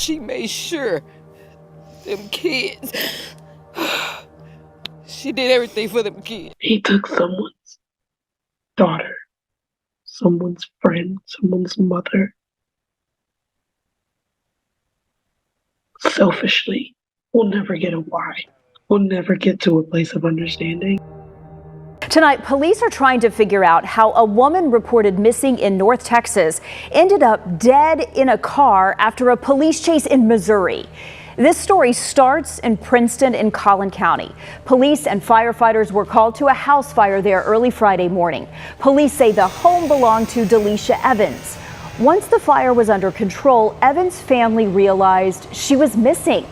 She made sure them kids. She did everything for them kids. He took someone's daughter, someone's friend, someone's mother. Selfishly, we'll never get a why. We'll never get to a place of understanding. Tonight, police are trying to figure out how a woman reported missing in North Texas ended up dead in a car after a police chase in Missouri. This story starts in Princeton in Collin County. Police and firefighters were called to a house fire there early Friday morning. Police say the home belonged to Delisha Evans. Once the fire was under control, Evans' family realized she was missing.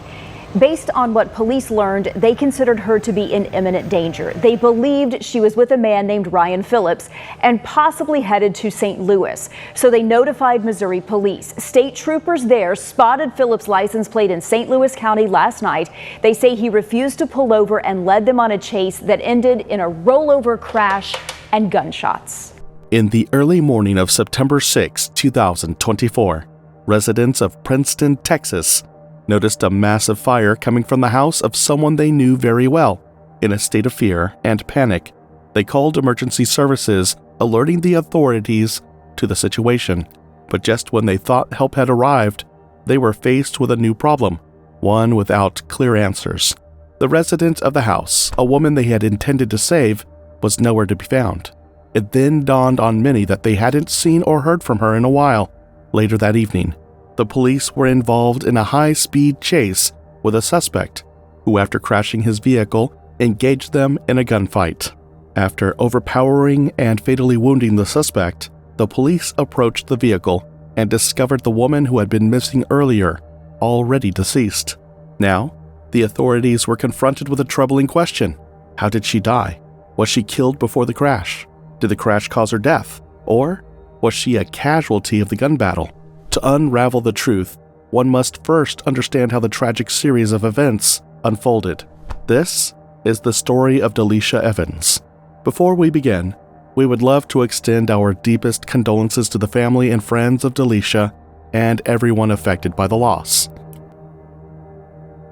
Based on what police learned, they considered her to be in imminent danger. They believed she was with a man named Ryan Phillips and possibly headed to St. Louis. So they notified Missouri police. State troopers there spotted Phillips' license plate in St. Louis County last night. They say he refused to pull over and led them on a chase that ended in a rollover crash and gunshots. In the early morning of September 6, 2024, residents of Princeton, Texas, noticed a massive fire coming from the house of someone they knew very well. In a state of fear and panic, they called emergency services, alerting the authorities to the situation. But just when they thought help had arrived, they were faced with a new problem, one without clear answers. The resident of the house, a woman they had intended to save, was nowhere to be found. It then dawned on many that they hadn't seen or heard from her in a while. Later that evening, the police were involved in a high-speed chase with a suspect, who after crashing his vehicle, engaged them in a gunfight. After overpowering and fatally wounding the suspect, the police approached the vehicle and discovered the woman who had been missing earlier, already deceased. Now, the authorities were confronted with a troubling question. How did she die? Was she killed before the crash? Did the crash cause her death? Or was she a casualty of the gun battle? To unravel the truth, one must first understand how the tragic series of events unfolded. This is the story of Delisha Evans. Before we begin, we would love to extend our deepest condolences to the family and friends of Delisha and everyone affected by the loss.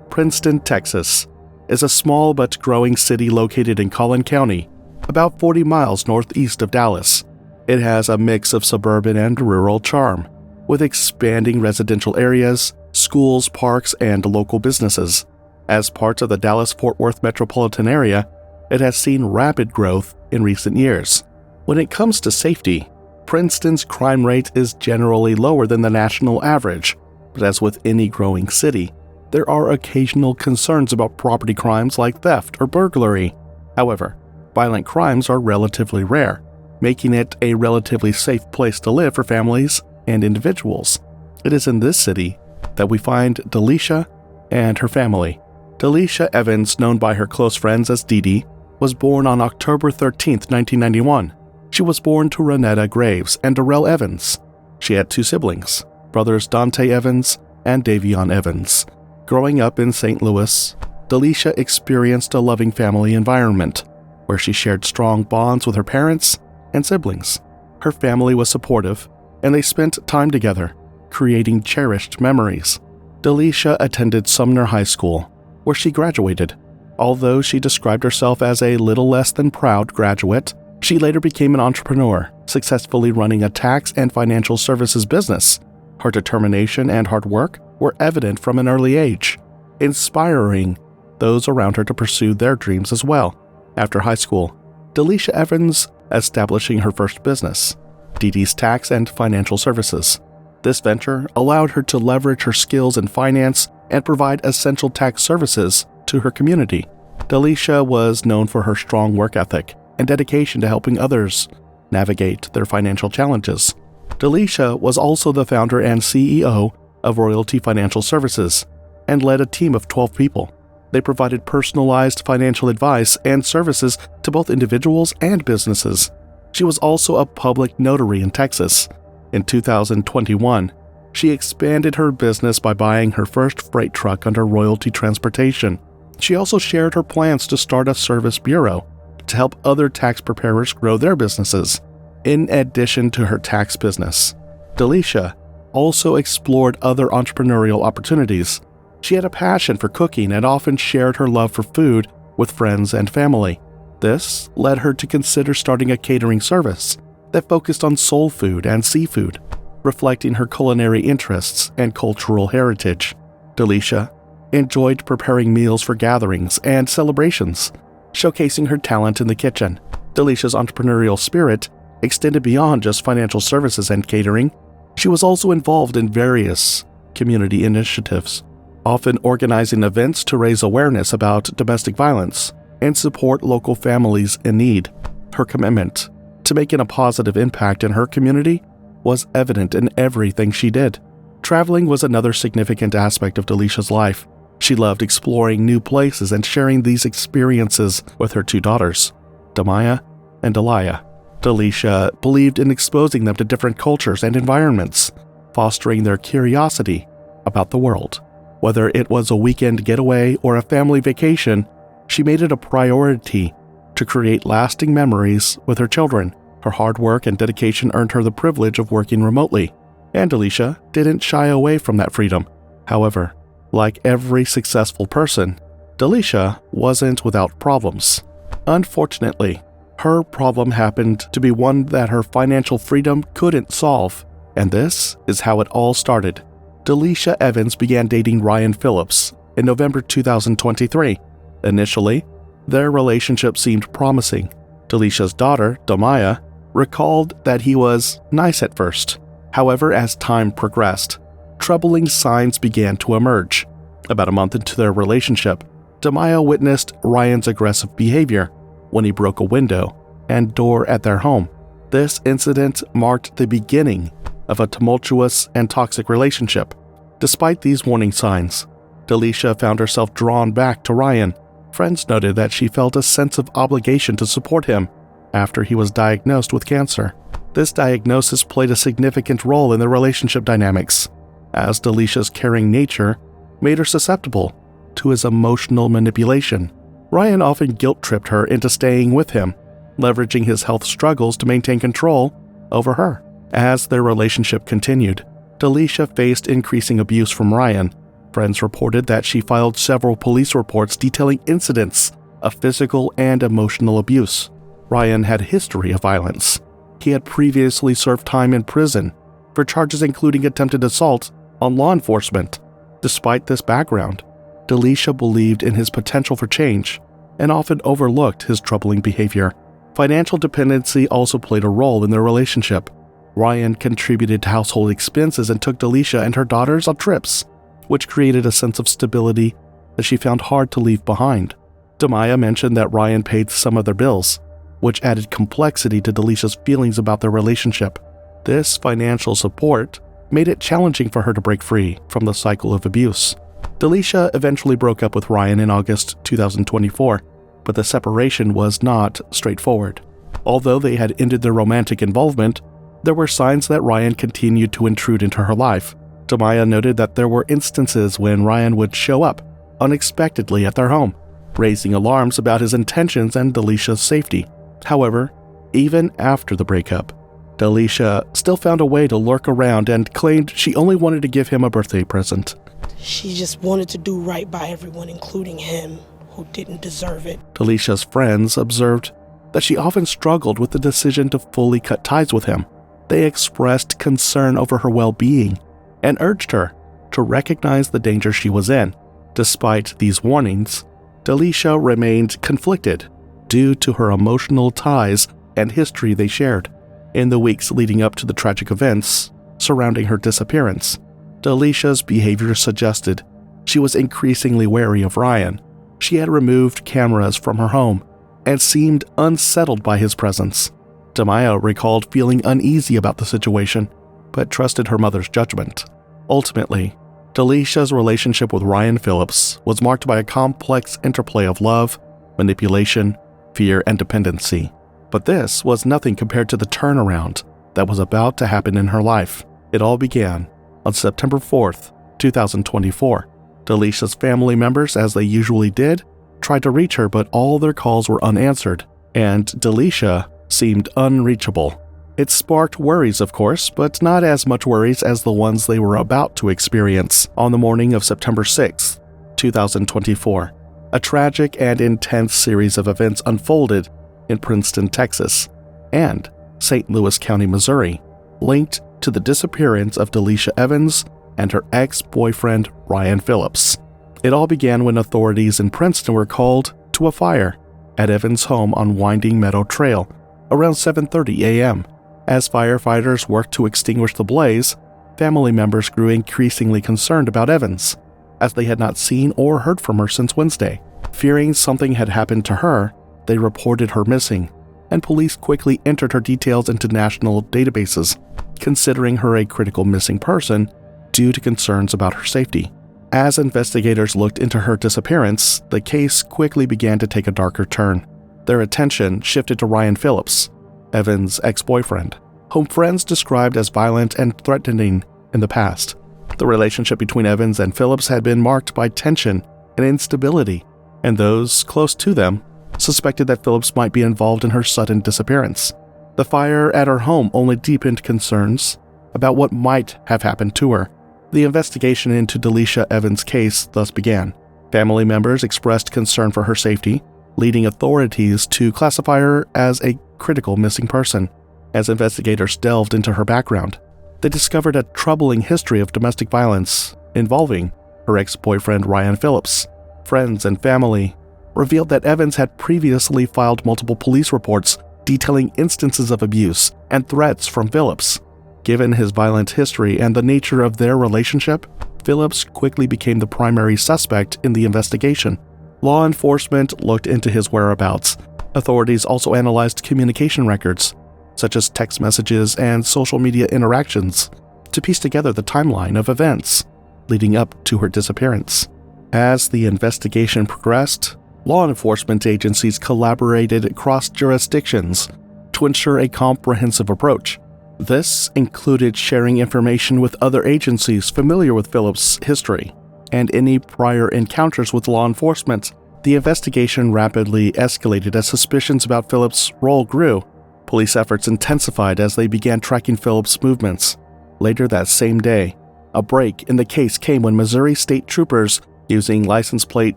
Princeton, Texas, is a small but growing city located in Collin County, about 40 miles northeast of Dallas. It has a mix of suburban and rural charm, with expanding residential areas, schools, parks, and local businesses. As part of the Dallas-Fort Worth metropolitan area, it has seen rapid growth in recent years. When it comes to safety, Princeton's crime rate is generally lower than the national average, but as with any growing city, there are occasional concerns about property crimes like theft or burglary. However, violent crimes are relatively rare, making it a relatively safe place to live for families and individuals. It is in this city that we find Delisha and her family. Delisha Evans, known by her close friends as Dee Dee, was born on October 13, 1991. She was born to Renetta Graves and Darrell Evans. She had two siblings, brothers Dante Evans and Davion Evans. Growing up in St. Louis, Delisha experienced a loving family environment where she shared strong bonds with her parents and siblings. Her family was supportive, and they spent time together, creating cherished memories. Delisha attended Sumner High School, where she graduated. Although she described herself as a little less than proud graduate, she later became an entrepreneur, successfully running a tax and financial services business. Her determination and hard work were evident from an early age, inspiring those around her to pursue their dreams as well. After high school, Delisha Evans establishing her first business, Dee Dee's Tax and Financial Services. This venture allowed her to leverage her skills in finance and provide essential tax services to her community. Delisha was known for her strong work ethic and dedication to helping others navigate their financial challenges. Delisha was also the founder and CEO of Royalty Financial Services and led a team of 12 people. They provided personalized financial advice and services to both individuals and businesses. She was also a public notary in Texas. In 2021, she expanded her business by buying her first freight truck under Royalty Transportation. She also shared her plans to start a service bureau to help other tax preparers grow their businesses. In addition to her tax business, Delisha also explored other entrepreneurial opportunities. She had a passion for cooking and often shared her love for food with friends and family. This led her to consider starting a catering service that focused on soul food and seafood, reflecting her culinary interests and cultural heritage. Delisha enjoyed preparing meals for gatherings and celebrations, showcasing her talent in the kitchen. Delisha's entrepreneurial spirit extended beyond just financial services and catering. She was also involved in various community initiatives, often organizing events to raise awareness about domestic violence and support local families in need. Her commitment to making a positive impact in her community was evident in everything she did. Traveling was another significant aspect of Delisha's life. She loved exploring new places and sharing these experiences with her two daughters, Damaya and Delia. Delisha believed in exposing them to different cultures and environments, fostering their curiosity about the world. Whether it was a weekend getaway or a family vacation, she made it a priority to create lasting memories with her children. Her hard work and dedication earned her the privilege of working remotely, and Delisha didn't shy away from that freedom. However, like every successful person, Delisha wasn't without problems. Unfortunately, her problem happened to be one that her financial freedom couldn't solve, and this is how it all started. Delisha Evans began dating Ryan Phillips in November 2023. Initially, their relationship seemed promising. Delisha's daughter, Damaya, recalled that he was nice at first. However, as time progressed, troubling signs began to emerge. About a month into their relationship, Damaya witnessed Ryan's aggressive behavior when he broke a window and door at their home. This incident marked the beginning of a tumultuous and toxic relationship. Despite these warning signs, Delisha found herself drawn back to Ryan. Friends noted that she felt a sense of obligation to support him after he was diagnosed with cancer. This diagnosis played a significant role in the relationship dynamics, as Delisha's caring nature made her susceptible to his emotional manipulation. Ryan often guilt-tripped her into staying with him, leveraging his health struggles to maintain control over her. As their relationship continued, Delisha faced increasing abuse from Ryan. Friends reported that she filed several police reports detailing incidents of physical and emotional abuse. Ryan had a history of violence. He had previously served time in prison for charges including attempted assault on law enforcement. Despite this background, Delisha believed in his potential for change and often overlooked his troubling behavior. Financial dependency also played a role in their relationship. Ryan contributed to household expenses and took Delisha and her daughters on trips, which created a sense of stability that she found hard to leave behind. Damaya mentioned that Ryan paid some of their bills, which added complexity to Delisha's feelings about their relationship. This financial support made it challenging for her to break free from the cycle of abuse. Delisha eventually broke up with Ryan in August 2024, but the separation was not straightforward. Although they had ended their romantic involvement, there were signs that Ryan continued to intrude into her life. Damaya noted that there were instances when Ryan would show up unexpectedly at their home, raising alarms about his intentions and Delisha's safety. However, even after the breakup, Delisha still found a way to lurk around and claimed she only wanted to give him a birthday present. She just wanted to do right by everyone, including him, who didn't deserve it. Delisha's friends observed that she often struggled with the decision to fully cut ties with him. They expressed concern over her well-being and urged her to recognize the danger she was in. Despite these warnings, Delisha remained conflicted due to her emotional ties and history they shared. In the weeks leading up to the tragic events surrounding her disappearance, Delisha's behavior suggested she was increasingly wary of Ryan. She had removed cameras from her home and seemed unsettled by his presence. Damaya recalled feeling uneasy about the situation, but trusted her mother's judgment. Ultimately, Delisha's relationship with Ryan Phillips was marked by a complex interplay of love, manipulation, fear, and dependency. But this was nothing compared to the turnaround that was about to happen in her life. It all began on September 4th, 2024. Delisha's family members, as they usually did, tried to reach her, but all their calls were unanswered, and Delisha seemed unreachable. It sparked worries, of course, but not as much worries as the ones they were about to experience on the morning of September 6, 2024. A tragic and intense series of events unfolded in Princeton, Texas, and St. Louis County, Missouri, linked to the disappearance of Delisha Evans and her ex-boyfriend Ryan Phillips. It all began when authorities in Princeton were called to a fire at Evans' home on Winding Meadow Trail around 7:30 a.m. As firefighters worked to extinguish the blaze, family members grew increasingly concerned about Evans, as they had not seen or heard from her since Wednesday. Fearing something had happened to her, they reported her missing, and police quickly entered her details into national databases, considering her a critical missing person due to concerns about her safety. As investigators looked into her disappearance, the case quickly began to take a darker turn. Their attention shifted to Ryan Phillips, Evans' ex-boyfriend, whom friends described as violent and threatening in the past. The relationship between Evans and Phillips had been marked by tension and instability, and those close to them suspected that Phillips might be involved in her sudden disappearance. The fire at her home only deepened concerns about what might have happened to her. The investigation into Delisha Evans' case thus began. Family members expressed concern for her safety, leading authorities to classify her as a critical missing person. As investigators delved into her background, they discovered a troubling history of domestic violence involving her ex-boyfriend Ryan Phillips. Friends and family revealed that Evans had previously filed multiple police reports detailing instances of abuse and threats from Phillips. Given his violent history and the nature of their relationship, Phillips quickly became the primary suspect in the investigation. Law enforcement looked into his whereabouts. Authorities also analyzed communication records, such as text messages and social media interactions, to piece together the timeline of events leading up to her disappearance. As the investigation progressed, law enforcement agencies collaborated across jurisdictions to ensure a comprehensive approach. This included sharing information with other agencies familiar with Phillips' history and any prior encounters with law enforcement. The investigation rapidly escalated as suspicions about Phillips' role grew. Police efforts intensified as they began tracking Phillips' movements. Later that same day, a break in the case came when Missouri state troopers, using license plate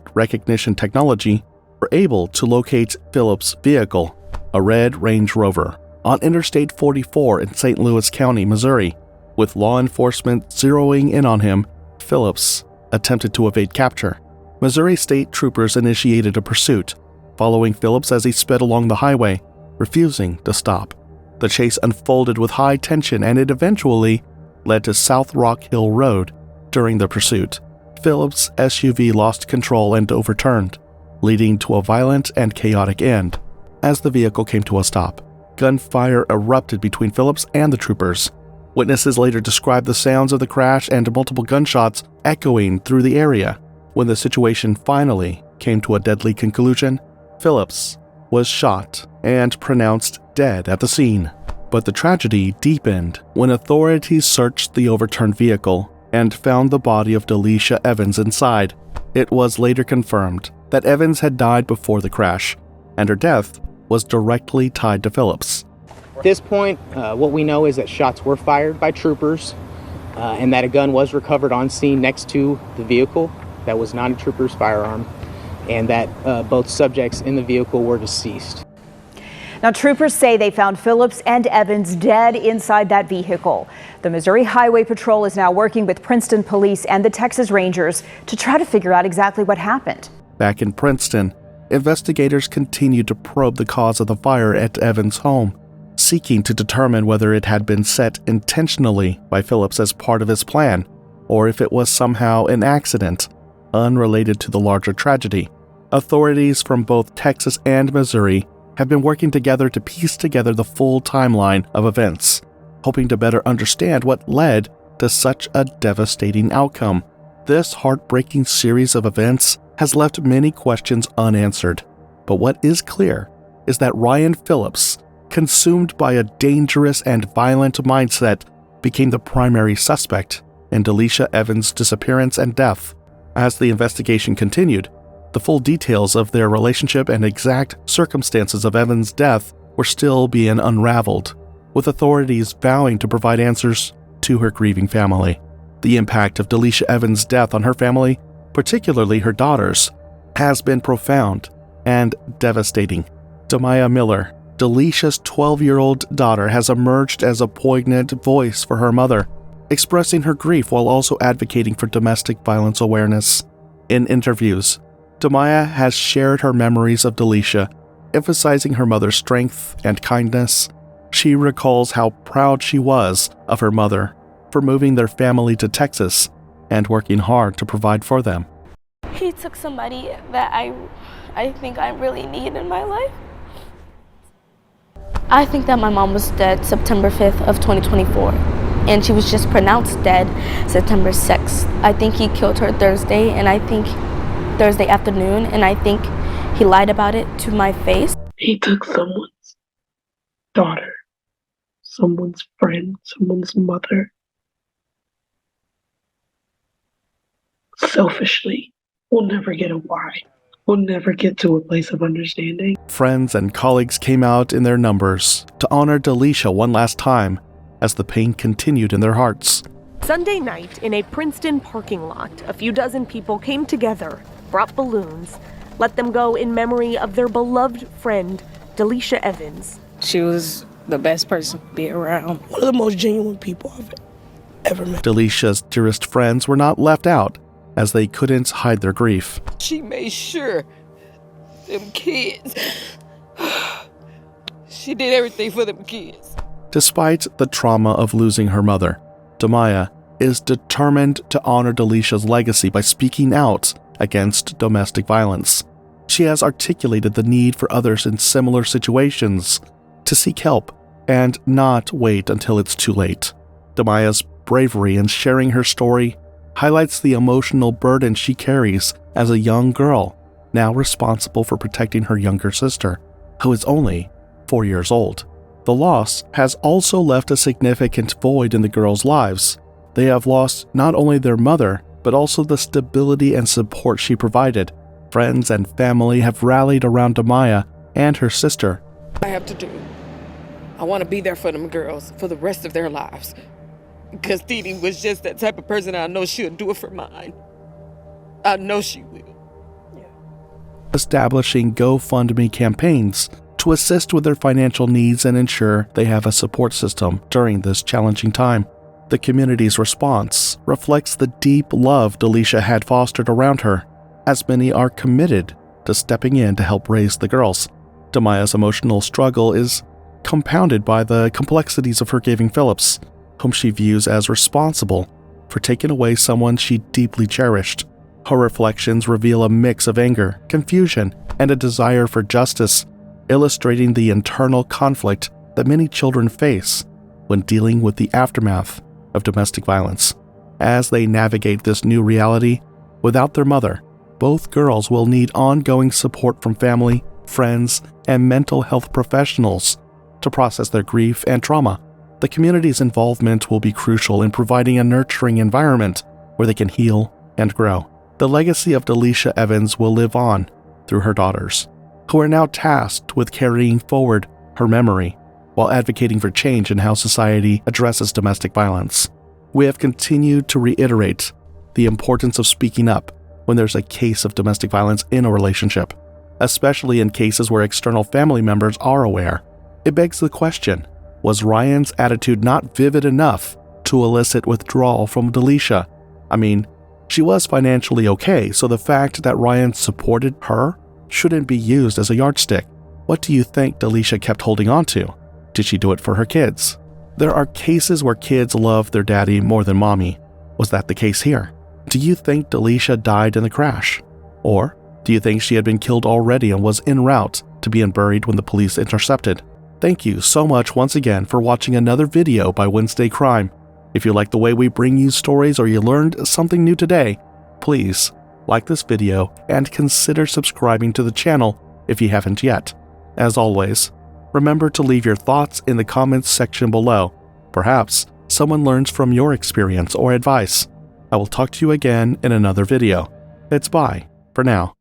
recognition technology, were able to locate Phillips' vehicle, a red Range Rover, on Interstate 44 in St. Louis County, Missouri. With law enforcement zeroing in on him, Phillips attempted to evade capture. Missouri state troopers initiated a pursuit, following Phillips as he sped along the highway, refusing to stop. The chase unfolded with high tension, and it eventually led to South Rock Hill Road. During the pursuit, Phillips' SUV lost control and overturned, leading to a violent and chaotic end. As the vehicle came to a stop, gunfire erupted between Phillips and the troopers. Witnesses later described the sounds of the crash and multiple gunshots echoing through the area. When the situation finally came to a deadly conclusion, Phillips was shot and pronounced dead at the scene. But the tragedy deepened when authorities searched the overturned vehicle and found the body of Delisha Evans inside. It was later confirmed that Evans had died before the crash, and her death was directly tied to Phillips. At this point, what we know is that shots were fired by troopers and that a gun was recovered on scene next to the vehicle that was not a trooper's firearm, and that both subjects in the vehicle were deceased. Now, troopers say they found Phillips and Evans dead inside that vehicle. The Missouri Highway Patrol is now working with Princeton Police and the Texas Rangers to try to figure out exactly what happened. Back in Princeton, investigators continued to probe the cause of the fire at Evans' home, seeking to determine whether it had been set intentionally by Phillips as part of his plan, or if it was somehow an accident, unrelated to the larger tragedy. Authorities from both Texas and Missouri have been working together to piece together the full timeline of events, hoping to better understand what led to such a devastating outcome. This heartbreaking series of events has left many questions unanswered, but what is clear is that Ryan Phillips, consumed by a dangerous and violent mindset, became the primary suspect in Delisha Evans' disappearance and death. As the investigation continued, the full details of their relationship and exact circumstances of Evans' death were still being unraveled. with authorities vowing to provide answers to her grieving family. The impact of Delisha Evans' death on her family, particularly her daughters, has been profound and devastating. Damaya Miller, Delisha's 12-year-old daughter, has emerged as a poignant voice for her mother, expressing her grief while also advocating for domestic violence awareness. In interviews, Damaya has shared her memories of Delisha, emphasizing her mother's strength and kindness. She recalls how proud she was of her mother for moving their family to Texas and working hard to provide for them. He took somebody that I think I really need in my life. I think that my mom was dead September 5th of 2024, and she was just pronounced dead September 6th. I think he killed her Thursday afternoon, and I think he lied about it to my face. He took someone's daughter, someone's friend, someone's mother. Selfishly, we'll never get a why. We'll never get to a place of understanding. Friends and colleagues came out in their numbers to honor Delisha one last time as the pain continued in their hearts. Sunday night, in a Princeton parking lot, a few dozen people came together, brought balloons, let them go in memory of their beloved friend, Delisha Evans. She was the best person to be around. One of the most genuine people I've ever met. Delisha's dearest friends were not left out, as they couldn't hide their grief. She made sure them kids. She did everything for them kids. Despite the trauma of losing her mother, Damaya is determined to honor Delisha's legacy by speaking out against domestic violence. She has articulated the need for others in similar situations to seek help and not wait until it's too late. Damaya's bravery in sharing her story highlights the emotional burden she carries as a young girl, now responsible for protecting her younger sister, who is only 4 years old. The loss has also left a significant void in the girls' lives. They have lost not only their mother, but also the stability and support she provided. Friends and family have rallied around Damaya and her sister. I have to do. I want to be there for them girls for the rest of their lives. Because Dee Dee was just that type of person. I know she'll do it for mine. I know she will. Establishing GoFundMe campaigns to assist with their financial needs and ensure they have a support system during this challenging time. The community's response reflects the deep love Delisha had fostered around her, as many are committed to stepping in to help raise the girls. Damaya's emotional struggle is compounded by the complexities of her grieving Phillips, whom she views as responsible for taking away someone she deeply cherished. Her reflections reveal a mix of anger, confusion, and a desire for justice, illustrating the internal conflict that many children face when dealing with the aftermath of domestic violence. As they navigate this new reality, without their mother, both girls will need ongoing support from family, friends, and mental health professionals to process their grief and trauma. The community's involvement will be crucial in providing a nurturing environment where they can heal and grow. The legacy of Delisha Evans will live on through her daughters, who are now tasked with carrying forward her memory while advocating for change in how society addresses domestic violence. We have continued to reiterate the importance of speaking up when there's a case of domestic violence in a relationship, especially in cases where external family members are aware. It begs the question, was Ryan's attitude not vivid enough to elicit withdrawal from Delisha? I mean, she was financially okay, so the fact that Ryan supported her shouldn't be used as a yardstick. What do you think Delisha kept holding on to? Did she do it for her kids? There are cases where kids love their daddy more than mommy. Was that the case here? Do you think Delisha died in the crash? Or do you think she had been killed already and was en route to being buried when the police intercepted? Thank you so much once again for watching another video by Wednesday Crime. If you like the way we bring you stories or you learned something new today, please like this video and consider subscribing to the channel if you haven't yet. As always, remember to leave your thoughts in the comments section below. Perhaps someone learns from your experience or advice. I will talk to you again in another video. It's bye for now.